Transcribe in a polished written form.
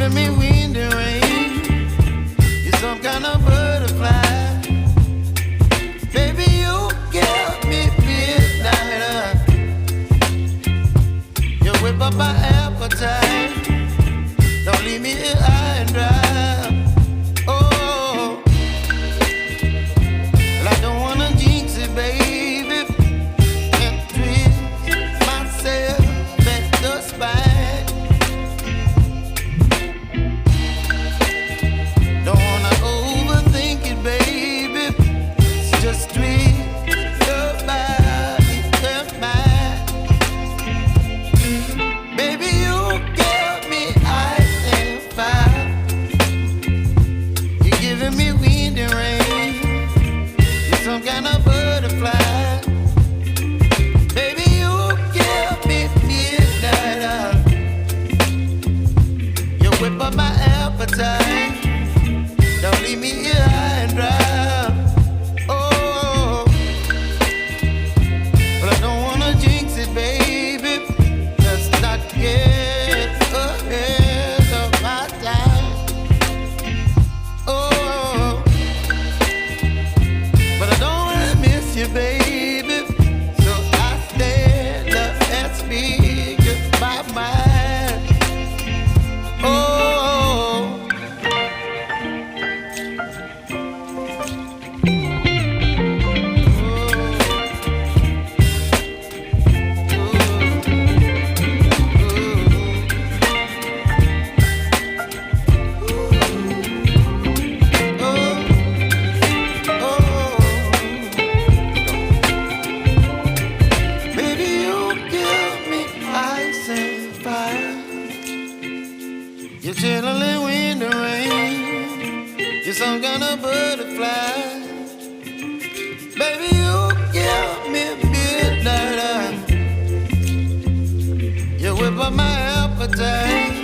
giving me wind and rain. You're some kind of butterfly. Baby, you give me midnight. You whip up my appetite. Don't leave me here high and dry. Oh, well, I don't wanna jinx it, baby, and twist myself at the spine. Don't wanna overthink it, baby. It's just twist your body and mine. Baby, you give me ice and fire. You're giving me wind and rain. You're some kind of butterfly. Baby, you give me midnight. You whip up my appetite. Don't leave me here high and dry. Oh, but I don't wanna jinx it, baby. Let's not get ahead of my time. Oh, but I don't wanna miss you, baby. So I stand up and speak my mind. Oh. Baby, you give me ice and fire. You're chilling wind and rain. You're some kind of butterfly. Baby, you give me midnight. You whip up my appetite.